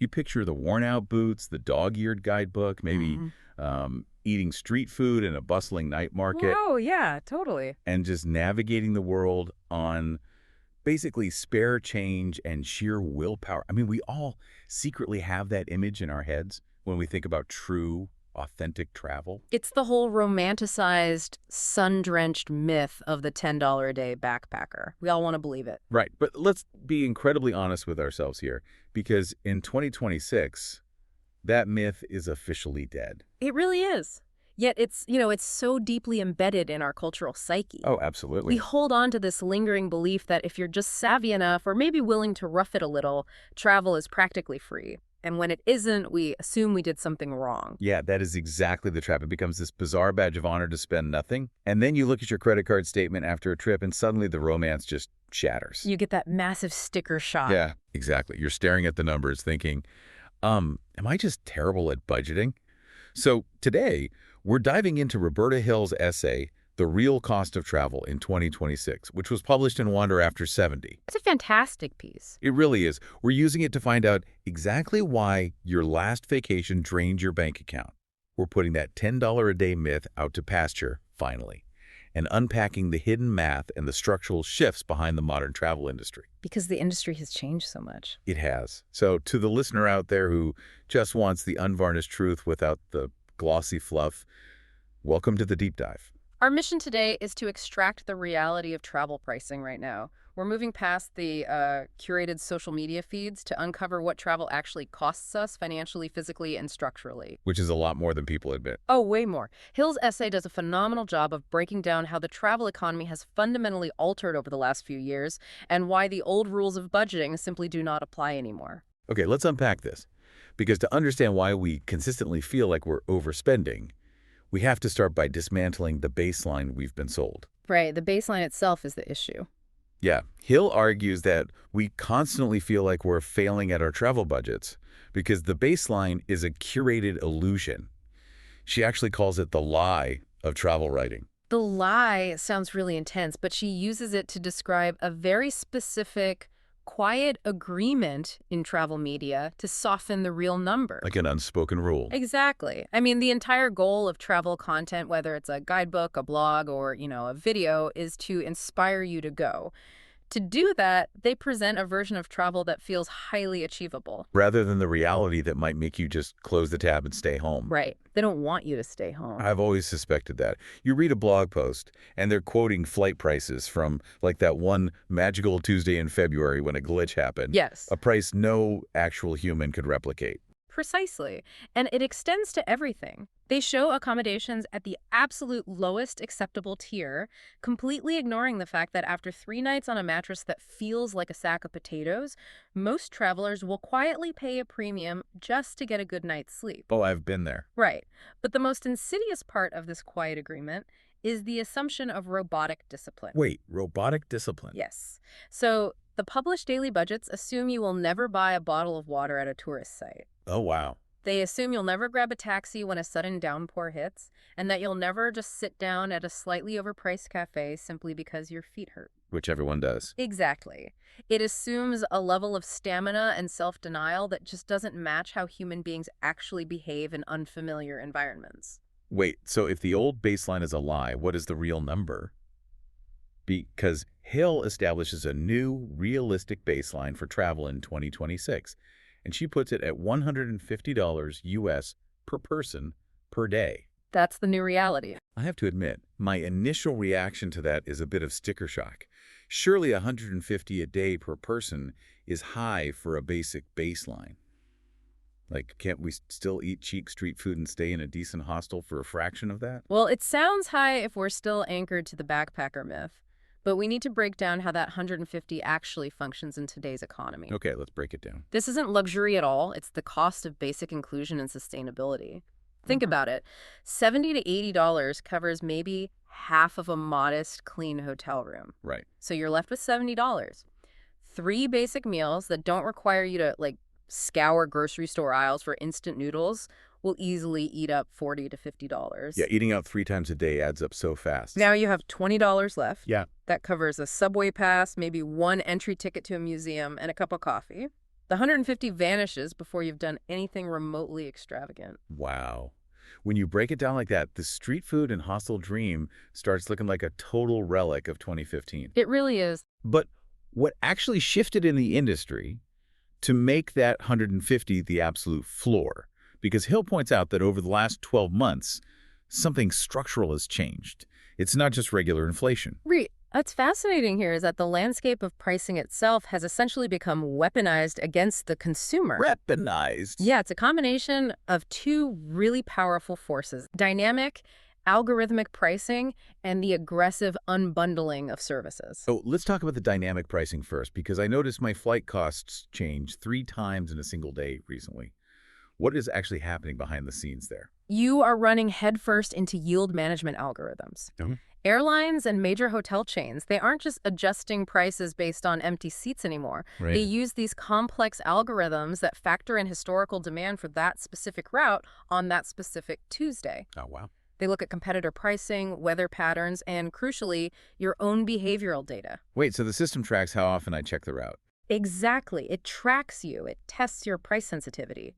You picture the worn-out boots, the dog-eared guidebook, maybe eating street food in a bustling night market, Oh, yeah, totally. and just navigating the world on basically spare change and sheer willpower. I mean, we all secretly have that image in our heads when we think about true, authentic travel. It's the whole romanticized, sun-drenched myth of the $10 a day backpacker. We all want to believe it. Right. But let's be incredibly honest with ourselves here, because in 2026, that myth is officially dead. It really is. Yet it's so deeply embedded in our cultural psyche. Oh, We absolutely. hold on to this lingering belief that if you're just savvy enough or maybe willing to rough it a little, travel is practically free. And when it isn't, we assume we did something wrong. Yeah, that is exactly the trap. It becomes this bizarre badge of honor to spend nothing. And then you look at your credit card statement after a trip, and suddenly the romance just shatters. You get that massive sticker shock. Yeah, exactly. You're staring at the numbers thinking, am I just terrible at budgeting? So today, we're diving into Roberta Hill's essay, The Real Cost of Travel in 2026, which was published in Wander After 70. It's a fantastic piece. It really is. We're using it to find out exactly why your last vacation drained your bank account. We're putting that $10 a day myth out to pasture, finally, and unpacking the hidden math and the structural shifts behind the modern travel industry. Because the industry has changed so much. It has. So to the listener out there who just wants the unvarnished truth without the glossy fluff, welcome to the deep dive. Our mission today is to extract the reality of travel pricing right now. We're moving past the curated social media feeds to uncover what travel actually costs us financially, physically, and structurally. Which is a lot more than people admit. Oh, way more. Hill's essay does a phenomenal job of breaking down how the travel economy has fundamentally altered over the last few years and why the old rules of budgeting simply do not apply anymore. Okay, let's unpack this. Because to understand why we consistently feel like we're overspending, we have to start by dismantling the baseline we've been sold. Right, the baseline itself is the issue. Yeah, Hill argues that we constantly feel like we're failing at our travel budgets because the baseline is a curated illusion. She actually calls it the lie of travel writing. The lie sounds really intense, but she uses it to describe a very specific, quiet agreement in travel media to soften the real number. Like an unspoken rule. Exactly. I mean, the entire goal of travel content, whether it's a guidebook, a blog, or, a video, is to inspire you to go. To do that, they present a version of travel that feels highly achievable. Rather than the reality that might make you just close the tab and stay home. Right. They don't want you to stay home. I've always suspected that. You read a blog post, and they're quoting flight prices from, like, that one magical Tuesday in February when a glitch happened. Yes. A price no actual human could replicate. Precisely. And it extends to everything. They show accommodations at the absolute lowest acceptable tier, completely ignoring the fact that after 3 nights on a mattress that feels like a sack of potatoes, most travelers will quietly pay a premium just to get a good night's sleep. Oh, I've been there. Right. But the most insidious part of this quiet agreement is the assumption of robotic discipline. Wait, robotic discipline? Yes. So the published daily budgets assume you will never buy a bottle of water at a tourist site. Oh, wow. They assume you'll never grab a taxi when a sudden downpour hits, and that you'll never just sit down at a slightly overpriced cafe simply because your feet hurt. Which everyone does. Exactly. It assumes a level of stamina and self-denial that just doesn't match how human beings actually behave in unfamiliar environments. Wait, so if the old baseline is a lie, what is the real number? Because Hill establishes a new, realistic baseline for travel in 2026, and she puts it at $150 US per person per day. That's the new reality. I have to admit, my initial reaction to that is a bit of sticker shock. Surely $150 a day per person is high for a basic baseline. Like, can't we still eat cheap street food and stay in a decent hostel for a fraction of that? Well, it sounds high if we're still anchored to the backpacker myth, but we need to break down how that 150 actually functions in today's economy. Okay, let's break it down. This isn't luxury at all. It's the cost of basic inclusion and sustainability. Think about it. $70 to $80 covers maybe half of a modest, clean hotel room. Right. So you're left with $70. 3 basic meals that don't require you to, scour grocery store aisles for instant noodles will easily eat up $40 to $50. Yeah, eating out 3 times a day adds up so fast. Now you have $20 left. Yeah. That covers a subway pass, maybe 1 entry ticket to a museum, and a cup of coffee. The 150 vanishes before you've done anything remotely extravagant. Wow. When you break it down like that, the street food and hostel dream starts looking like a total relic of 2015. It really is. But what actually shifted in the industry to make that 150 the absolute floor? Because Hill points out that over the last 12 months, something structural has changed. It's not just regular inflation. What's fascinating here is that the landscape of pricing itself has essentially become weaponized against the consumer. Weaponized. Yeah, it's a combination of two really powerful forces: dynamic, algorithmic pricing, and the aggressive unbundling of services. Oh, let's talk about the dynamic pricing first, because I noticed my flight costs changed 3 times in a single day recently. What is actually happening behind the scenes there? You are running headfirst into yield management algorithms. Mhm. Airlines and major hotel chains, they aren't just adjusting prices based on empty seats anymore. Right. They use these complex algorithms that factor in historical demand for that specific route on that specific Tuesday. Oh, wow. They look at competitor pricing, weather patterns, and crucially, your own behavioral data. Wait, so the system tracks how often I check the route. Exactly. It tracks you. It tests your price sensitivity.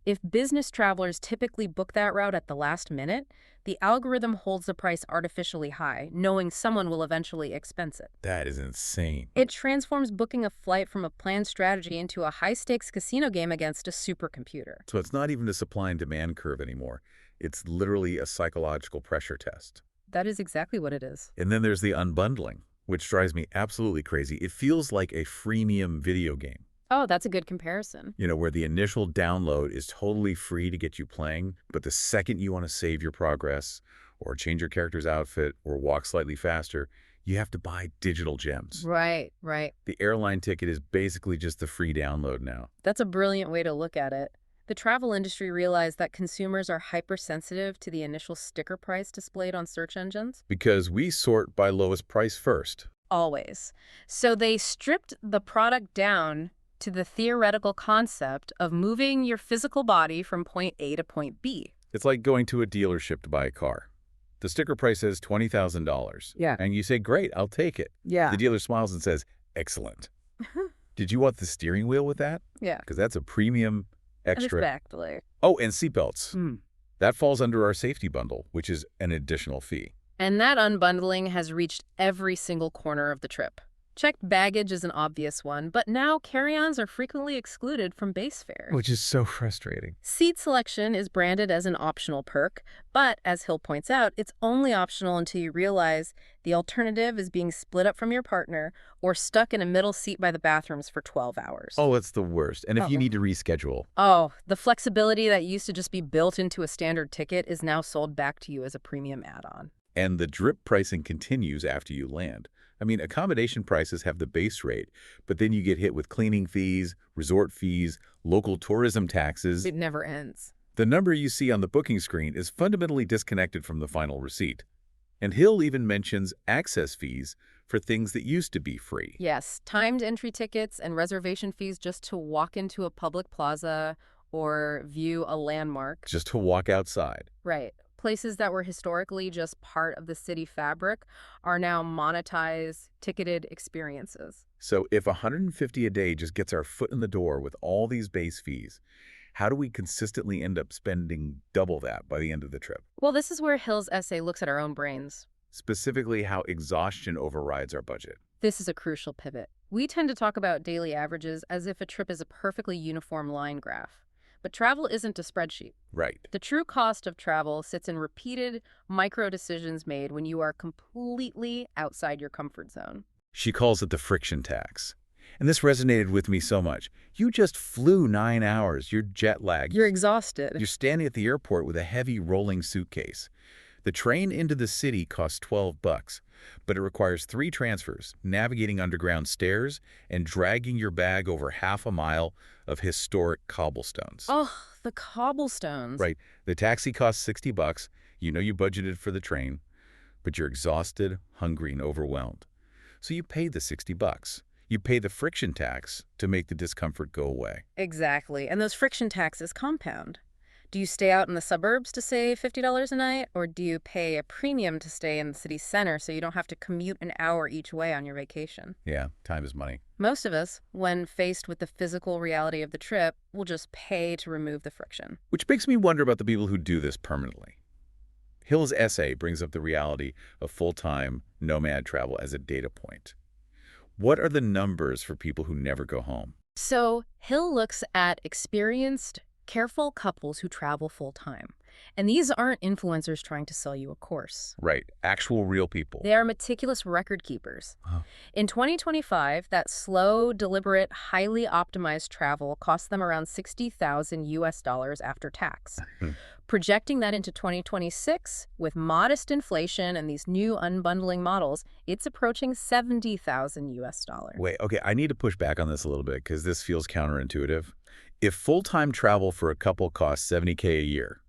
If business travelers typically book that route at the last minute, the algorithm holds the price artificially high, knowing someone will eventually expense it. That is insane. It transforms booking a flight from a planned strategy into a high-stakes casino game against a supercomputer. So it's not even a supply and demand curve anymore. It's literally a psychological pressure test. That is exactly what it is. And then there's the unbundling, which drives me absolutely crazy. It feels like a freemium video game. Oh, that's a good comparison. Where the initial download is totally free to get you playing, but the second you want to save your progress or change your character's outfit or walk slightly faster, you have to buy digital gems. Right, right. The airline ticket is basically just the free download now. That's a brilliant way to look at it. The travel industry realized that consumers are hypersensitive to the initial sticker price displayed on search engines. Because we sort by lowest price first. Always. So they stripped the product down to the theoretical concept of moving your physical body from point A to point B. It's like going to a dealership to buy a car. The sticker price says $20,000. Yeah. And you say, great, I'll take it. Yeah. The dealer smiles and says, excellent. Did you want the steering wheel with that? Yeah. Because that's a premium extra. Exactly. Oh, and seatbelts. That falls under our safety bundle, which is an additional fee. And that unbundling has reached every single corner of the trip. Checked baggage is an obvious one, but now carry-ons are frequently excluded from base fare. Which is so frustrating. Seat selection is branded as an optional perk, but as Hill points out, it's only optional until you realize the alternative is being split up from your partner or stuck in a middle seat by the bathrooms for 12 hours. Oh, it's the worst. And if you need to reschedule. Oh, the flexibility that used to just be built into a standard ticket is now sold back to you as a premium add-on. And the drip pricing continues after you land. I mean, accommodation prices have the base rate, but then you get hit with cleaning fees, resort fees, local tourism taxes. It never ends. The number you see on the booking screen is fundamentally disconnected from the final receipt. And Hill even mentions access fees for things that used to be free. Yes, timed entry tickets and reservation fees just to walk into a public plaza or view a landmark. Just to walk outside. Right. Places that were historically just part of the city fabric are now monetized, ticketed experiences. So if 150 a day just gets our foot in the door with all these base fees, how do we consistently end up spending double that by the end of the trip? Well, this is where Hill's essay looks at our own brains. Specifically, how exhaustion overrides our budget. This is a crucial pivot. We tend to talk about daily averages as if a trip is a perfectly uniform line graph. But travel isn't a spreadsheet. Right. The true cost of travel sits in repeated micro decisions made when you are completely outside your comfort zone. She calls it the friction tax. And this resonated with me so much. You just flew 9 hours. You're jet lagged. You're exhausted. You're standing at the airport with a heavy rolling suitcase. The train into the city costs $12, but it requires 3 transfers, navigating underground stairs and dragging your bag over half a mile of historic cobblestones. Oh, the cobblestones. Right. The taxi costs $60. You know you budgeted for the train, but you're exhausted, hungry, and overwhelmed. So you pay the $60. You pay the friction tax to make the discomfort go away. Exactly. And those friction taxes compound. Do you stay out in the suburbs to save $50 a night, or do you pay a premium to stay in the city center so you don't have to commute an hour each way on your vacation? Yeah, time is money. Most of us, when faced with the physical reality of the trip, will just pay to remove the friction. Which makes me wonder about the people who do this permanently. Hill's essay brings up the reality of full-time nomad travel as a data point. What are the numbers for people who never go home? So, Hill looks at experienced, careful couples who travel full-time. And these aren't influencers trying to sell you a course. Right, actual real people. They are meticulous record keepers. Huh. In 2025, that slow, deliberate, highly optimized travel cost them around $60,000 after tax. Projecting that into 2026, with modest inflation and these new unbundling models, it's approaching $70,000. Wait, okay, I need to push back on this a little bit because this feels counterintuitive. If full-time travel for a couple costs $70K a year,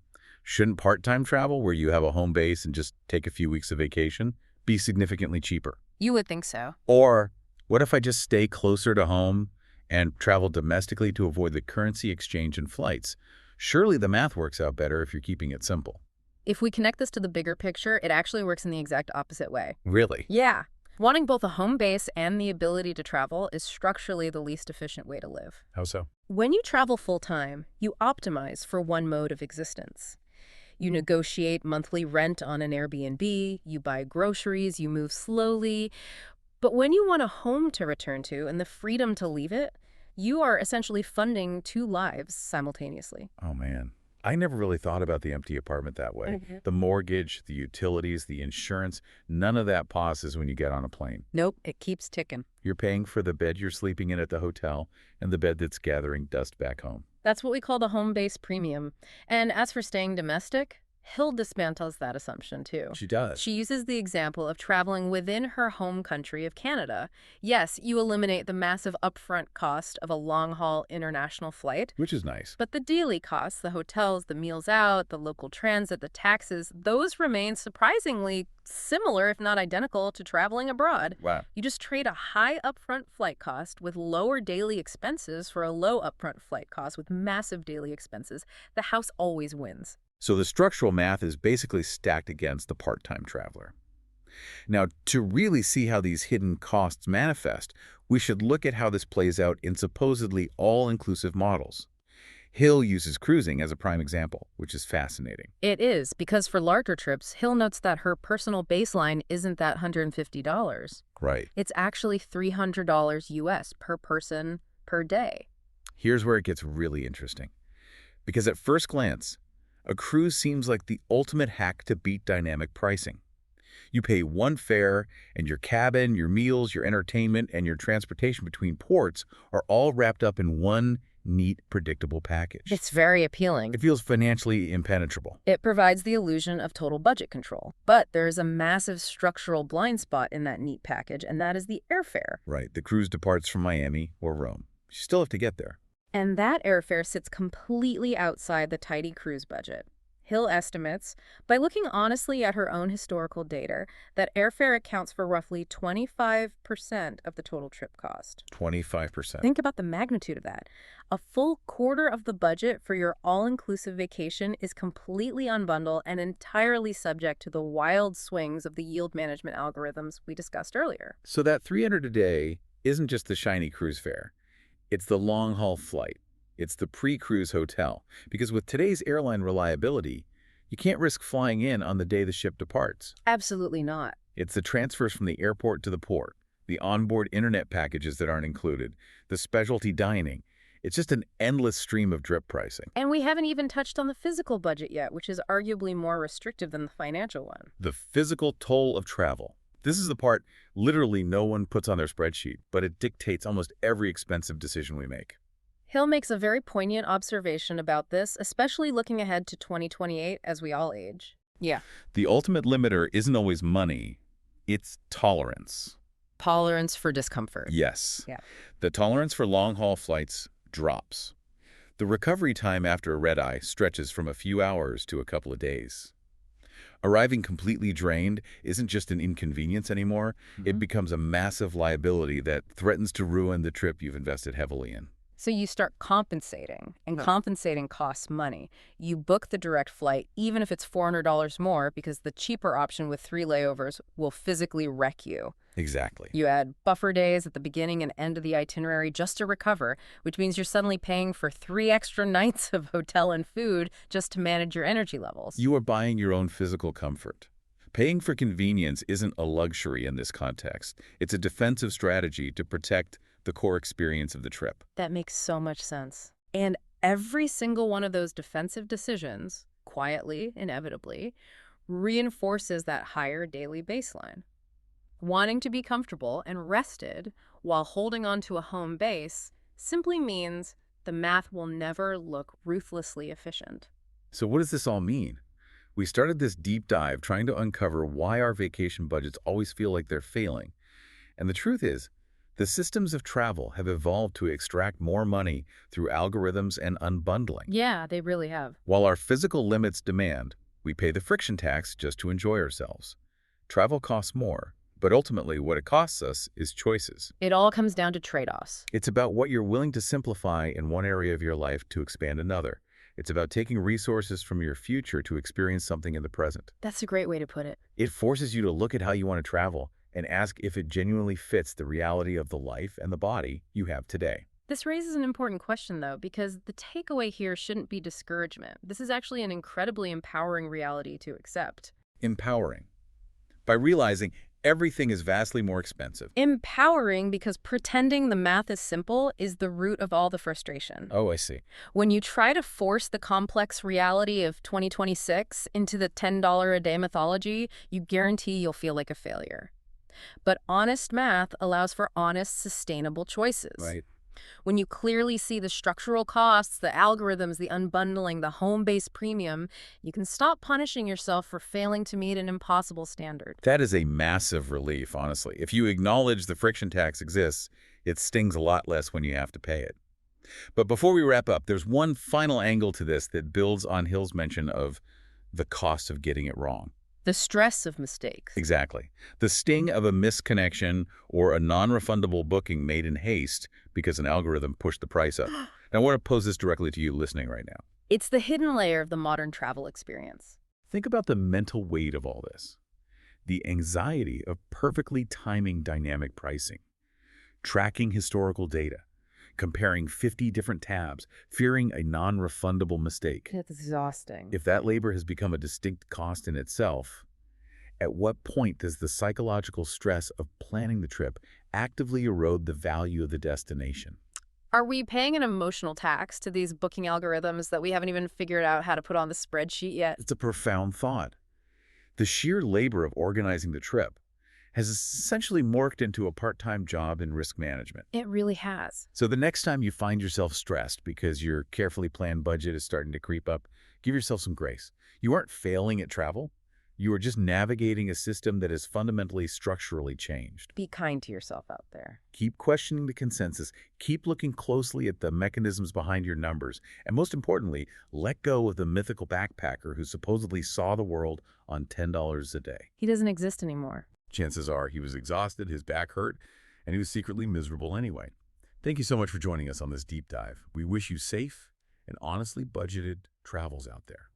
shouldn't part-time travel, where you have a home base and just take a few weeks of vacation, be significantly cheaper? You would think so. Or what if I just stay closer to home and travel domestically to avoid the currency exchange and flights? Surely the math works out better if you're keeping it simple. If we connect this to the bigger picture, it actually works in the exact opposite way. Really? Yeah. Wanting both a home base and the ability to travel is structurally the least efficient way to live. How so? When you travel full-time, you optimize for one mode of existence. You negotiate monthly rent on an Airbnb, you buy groceries, you move slowly. But when you want a home to return to and the freedom to leave it, you are essentially funding two lives simultaneously. Oh, man. I never really thought about the empty apartment that way. The mortgage, the utilities, the insurance, none of that pauses when you get on a plane. Nope, it keeps ticking. You're paying for the bed you're sleeping in at the hotel and the bed that's gathering dust back home. That's what we call the home base premium. And as for staying domestic, Hill dismantles that assumption too. She does. She uses the example of traveling within her home country of Canada. Yes, you eliminate the massive upfront cost of a long-haul international flight. Which is nice. But the daily costs, the hotels, the meals out, the local transit, the taxes, those remain surprisingly similar, if not identical, to traveling abroad. Wow. You just trade a high upfront flight cost with lower daily expenses for a low upfront flight cost with massive daily expenses. The house always wins. So the structural math is basically stacked against the part-time traveler. Now, to really see how these hidden costs manifest, we should look at how this plays out in supposedly all-inclusive models. Hill uses cruising as a prime example, which is fascinating. It is, because for larger trips, Hill notes that her personal baseline isn't that $150. Right. It's actually $300 US per person per day. Here's where it gets really interesting. Because at first glance, a cruise seems like the ultimate hack to beat dynamic pricing. You pay one fare, and your cabin, your meals, your entertainment, and your transportation between ports are all wrapped up in one neat, predictable package. It's very appealing. It feels financially impenetrable. It provides the illusion of total budget control. But there's a massive structural blind spot in that neat package, and that is the airfare. Right. The cruise departs from Miami or Rome. You still have to get there. And that airfare sits completely outside the tidy cruise budget. Hill estimates, by looking honestly at her own historical data, that airfare accounts for roughly 25% of the total trip cost. 25%. Think about the magnitude of that. A full quarter of the budget for your all-inclusive vacation is completely unbundled and entirely subject to the wild swings of the yield management algorithms we discussed earlier. So that $300 a day isn't just the shiny cruise fare. It's the long-haul flight. It's the pre-cruise hotel. Because with today's airline reliability, you can't risk flying in on the day the ship departs. Absolutely not. It's the transfers from the airport to the port, the onboard internet packages that aren't included, the specialty dining. It's just an endless stream of drip pricing. And we haven't even touched on the physical budget yet, which is arguably more restrictive than the financial one. The physical toll of travel. This is the part literally no one puts on their spreadsheet, but it dictates almost every expensive decision we make. Hill makes a very poignant observation about this, especially looking ahead to 2028 as we all age. Yeah. The ultimate limiter isn't always money, it's tolerance. Tolerance for discomfort. Yes. Yeah. The tolerance for long-haul flights drops. The recovery time after a red-eye stretches from a few hours to a couple of days. Arriving completely drained isn't just an inconvenience anymore. It becomes a massive liability that threatens to ruin the trip you've invested heavily in. So you start compensating, and compensating costs money. You book the direct flight, even if it's $400 more, because the cheaper option with 3 layovers will physically wreck you. Exactly. You add buffer days at the beginning and end of the itinerary just to recover, which means you're suddenly paying for 3 extra nights of hotel and food just to manage your energy levels. You are buying your own physical comfort. Paying for convenience isn't a luxury in this context. It's a defensive strategy to protect the core experience of the trip. That makes so much sense. And every single one of those defensive decisions, quietly, inevitably, reinforces that higher daily baseline. Wanting to be comfortable and rested while holding on to a home base simply means the math will never look ruthlessly efficient. So what does this all mean? We started this deep dive trying to uncover why our vacation budgets always feel like they're failing. And the truth is, the systems of travel have evolved to extract more money through algorithms and unbundling. Yeah, they really have. While our physical limits demand, we pay the friction tax just to enjoy ourselves. Travel costs more, but ultimately what it costs us is choices. It all comes down to trade-offs. It's about what you're willing to simplify in one area of your life to expand another. It's about taking resources from your future to experience something in the present. That's a great way to put it. It forces you to look at how you want to travel and ask if it genuinely fits the reality of the life and the body you have today. This raises an important question, though, because the takeaway here shouldn't be discouragement. This is actually an incredibly empowering reality to accept. Empowering. By realizing everything is vastly more expensive. Empowering because pretending the math is simple is the root of all the frustration. Oh, I see. When you try to force the complex reality of 2026 into the $10 a day mythology, you guarantee you'll feel like a failure. But honest math allows for honest, sustainable choices. Right. When you clearly see the structural costs, the algorithms, the unbundling, the home-based premium, you can stop punishing yourself for failing to meet an impossible standard. That is a massive relief, honestly. If you acknowledge the friction tax exists, it stings a lot less when you have to pay it. But before we wrap up, there's one final angle to this that builds on Hill's mention of the cost of getting it wrong. The stress of mistakes. Exactly. The sting of a misconnection or a non-refundable booking made in haste because an algorithm pushed the price up. Now, I want to pose this directly to you listening right now. It's the hidden layer of the modern travel experience. Think about the mental weight of all this. The anxiety of perfectly timing dynamic pricing, tracking historical data, comparing 50 different tabs, fearing a non-refundable mistake. It's exhausting. If that labor has become a distinct cost in itself, at what point does the psychological stress of planning the trip actively erode the value of the destination? Are we paying an emotional tax to these booking algorithms that we haven't even figured out how to put on the spreadsheet yet? It's a profound thought. The sheer labor of organizing the trip has essentially morphed into a part-time job in risk management. It really has. So the next time you find yourself stressed because your carefully planned budget is starting to creep up, give yourself some grace. You aren't failing at travel. You are just navigating a system that is fundamentally structurally changed. Be kind to yourself out there. Keep questioning the consensus. Keep looking closely at the mechanisms behind your numbers. And most importantly, let go of the mythical backpacker who supposedly saw the world on $10 a day. He doesn't exist anymore. Chances are he was exhausted, his back hurt, and he was secretly miserable anyway. Thank you so much for joining us on this deep dive. We wish you safe and honestly budgeted travels out there.